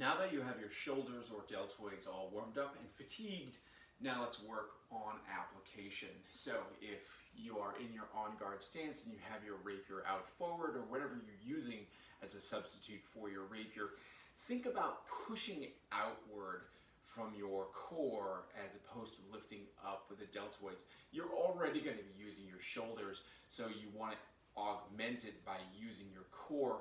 Now that you have your shoulders or deltoids all warmed up and fatigued, now let's work on application. So if you are in your on-guard stance and you have your rapier out forward or whatever you're using as a substitute for your rapier, think about pushing outward from your core as opposed to lifting up with the deltoids. You're already going to be using your shoulders, so you want it augmented by using your core.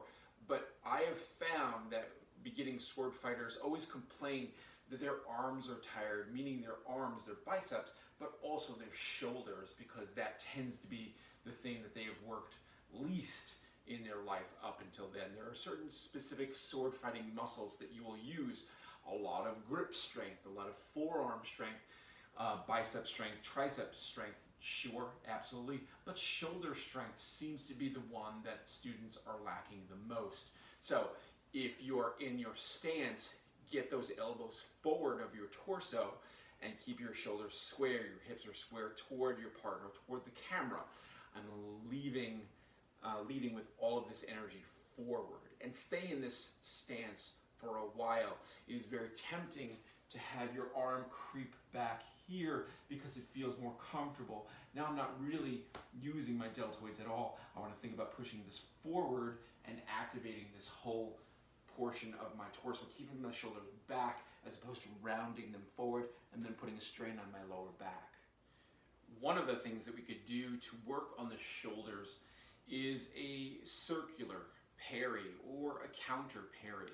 But I have found that beginning sword fighters always complain that their arms are tired, meaning their arms, their biceps, but also their shoulders, because that tends to be the thing that they have worked least in their life up until then. There are certain specific sword fighting muscles that you will use a lot of grip strength, a lot of forearm strength, bicep strength, tricep strength, sure, absolutely, but shoulder strength seems to be the one that students are lacking the most. So if you are in your stance, get those elbows forward of your torso and keep your shoulders square, your hips are square toward your partner, toward the camera. I'm leading with all of this energy forward and stay in this stance for a while. It is very tempting to have your arm creep back here because it feels more comfortable. Now I'm not really using my deltoids at all. I want to think about pushing this forward and activating this whole portion of my torso, keeping my shoulders back as opposed to rounding them forward and then putting a strain on my lower back. One of the things that we could do to work on the shoulders is a circular parry or a counter parry.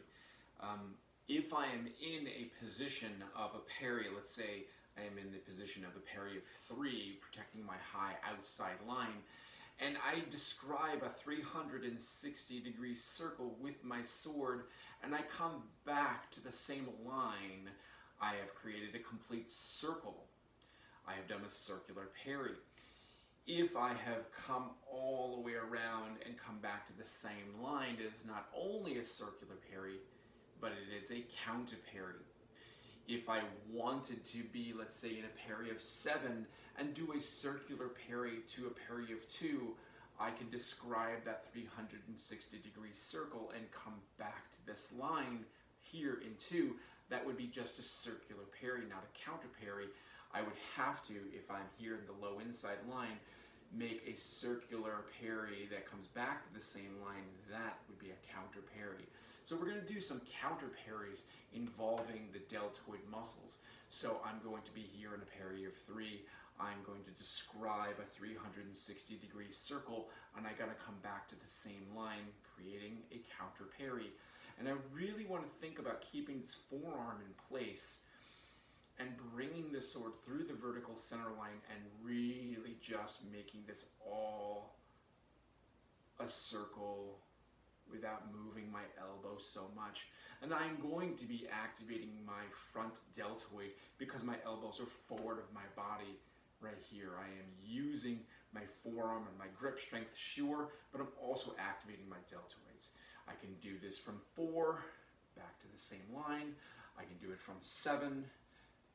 If I am in a position of a parry, let's say I am in the position of a parry of 3, protecting my high outside line, and I describe a 360-degree circle with my sword, and I come back to the same line, I have created a complete circle. I have done a circular parry. If I have come all the way around and come back to the same line, it is not only a circular parry, but it is a counter parry. If I wanted to be, let's say, in a parry of 7 and do a circular parry to a parry of 2, I can describe that 360-degree circle and come back to this line here in 2. That would be just a circular parry, not a counter parry. I would have to, if I'm here in the low inside line, make a circular parry that comes back to the same line. That would be a counter parry. So we're going to do some counter parries involving the deltoid muscles. So I'm going to be here in a parry of 3. I'm going to describe a 360-degree circle, and I got to come back to the same line, creating a counter parry. And I really want to think about keeping this forearm in place and bringing the sword through the vertical center line and really just making this all a circle without moving my elbow so much. And I'm going to be activating my front deltoid because my elbows are forward of my body right here. I am using my forearm and my grip strength, sure, but I'm also activating my deltoids. I can do this from 4, back to the same line. I can do it from 7,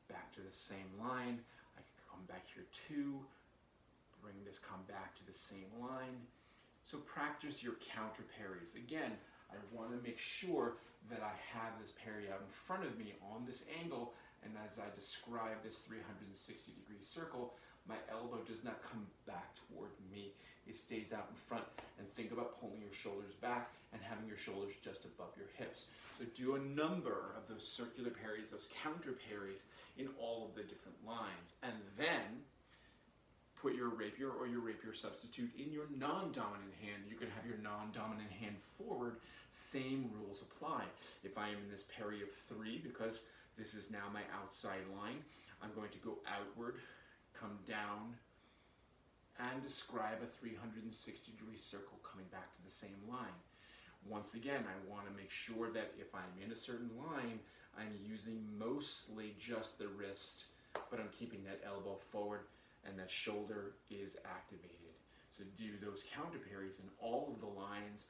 back to the same line. I can come back here 2, bring this, come back to the same line. So practice your counter parries. Again, I want to make sure that I have this parry out in front of me on this angle, and as I describe this 360-degree circle, my elbow does not come back toward me. It stays out in front. And think about pulling your shoulders back and having your shoulders just above your hips. So do a number of those circular parries, those counter parries in all of the different lines. And then put your rapier or your rapier substitute in your non-dominant hand. You can have your non-dominant hand forward. Same rules apply. If I am in this parry of 3, because this is now my outside line, I'm going to go outward, come down, and describe a 360-degree circle coming back to the same line. Once again, I want to make sure that if I'm in a certain line, I'm using mostly just the wrist, but I'm keeping that elbow forward and that shoulder is activated. So do those counter parries in all of the lines,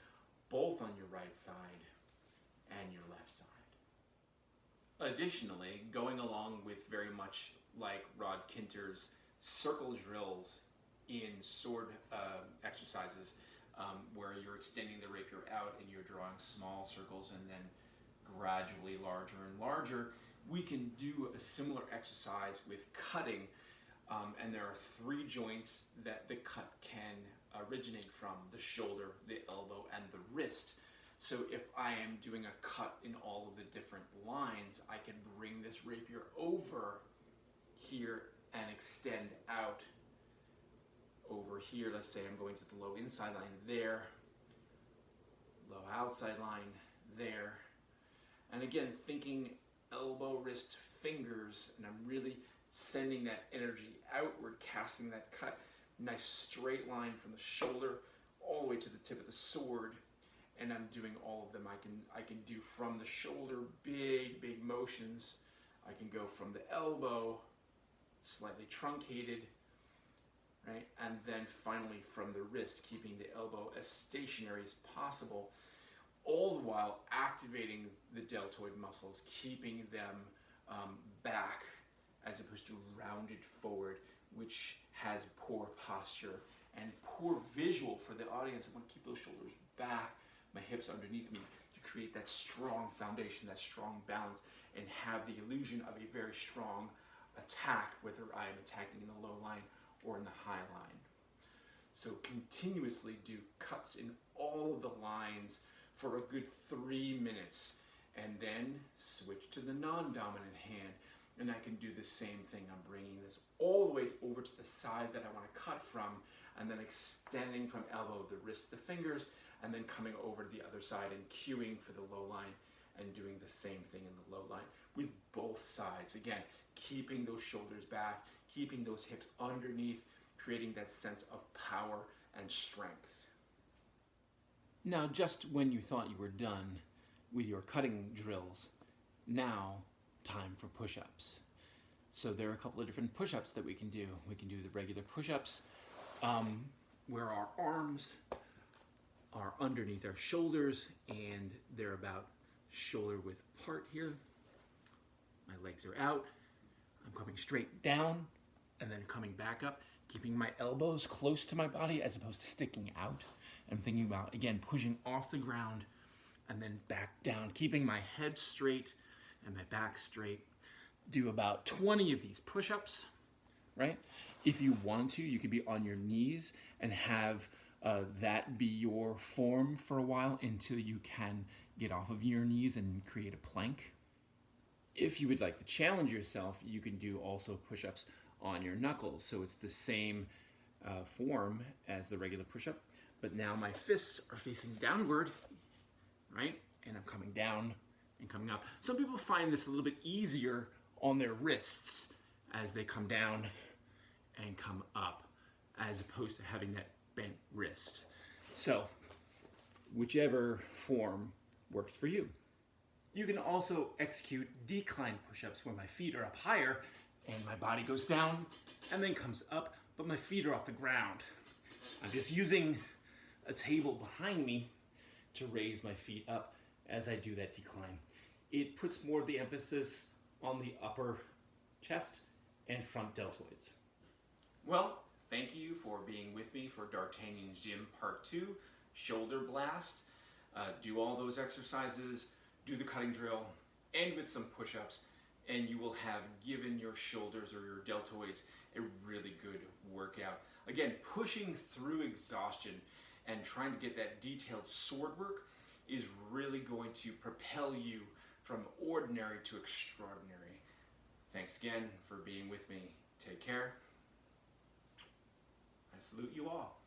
both on your right side and your left side. Additionally, going along with very much like Rod Kinter's circle drills in sword exercises, where you're extending the rapier out and you're drawing small circles and then gradually larger and larger. We can do a similar exercise with cutting, and there are 3 joints that the cut can originate from: the shoulder, the elbow, and the wrist. So if I am doing a cut in all of the different lines, I can bring this rapier over here and extend out over here. Let's say I'm going to the low inside line there, low outside line there. And again, thinking elbow, wrist, fingers, and I'm really sending that energy outward, casting that cut. Nice straight line from the shoulder all the way to the tip of the sword. And I'm doing all of them. I can do from the shoulder, big motions. I can go from the elbow, slightly truncated, right? And then finally from the wrist, keeping the elbow as stationary as possible, all the while activating the deltoid muscles, keeping them back as opposed to rounded forward, which has poor posture and poor visual for the audience. I want to keep those shoulders back, my hips underneath me, to create that strong foundation, that strong balance, and have the illusion of a very strong attack, whether I am attacking in the low line or in the high line. So continuously do cuts in all of the lines for a good 3 minutes, and then switch to the non-dominant hand, and I can do the same thing. I'm bringing this all the way over to the side that I want to cut from, and then extending from elbow, the wrist, the fingers, and then coming over to the other side and cueing for the low line and doing the same thing in the low line with both sides. Again, keeping those shoulders back, keeping those hips underneath, creating that sense of power and strength. Now, just when you thought you were done with your cutting drills, now time for push-ups. So there are a couple of different push-ups that we can do. We can do the regular push-ups where our arms are underneath our shoulders and they're about shoulder width apart here. My legs are out. I'm coming straight down and then coming back up, keeping my elbows close to my body as opposed to sticking out. I'm thinking about, again, pushing off the ground and then back down, keeping my head straight and my back straight. Do about 20 of these push-ups, right? If you want to, you could be on your knees and have that be your form for a while until you can get off of your knees and create a plank. If you would like to challenge yourself, you can do also push-ups on your knuckles. So it's the same form as the regular push-up, but now my fists are facing downward, right? And I'm coming down and coming up. Some people find this a little bit easier on their wrists as they come down and come up, as opposed to having that bent wrist. So whichever form works for you. You can also execute decline push-ups where my feet are up higher and my body goes down and then comes up, but my feet are off the ground. I'm just using a table behind me to raise my feet up as I do that decline. It puts more of the emphasis on the upper chest and front deltoids. Well, thank you for being with me for D'Artagnan's Gym Part 2, Shoulder Blast. Do all those exercises, do the cutting drill, end with some push-ups, and you will have given your shoulders or your deltoids a really good workout. Again, pushing through exhaustion and trying to get that detailed sword work is really going to propel you from ordinary to extraordinary. Thanks again for being with me. Take care. I salute you all.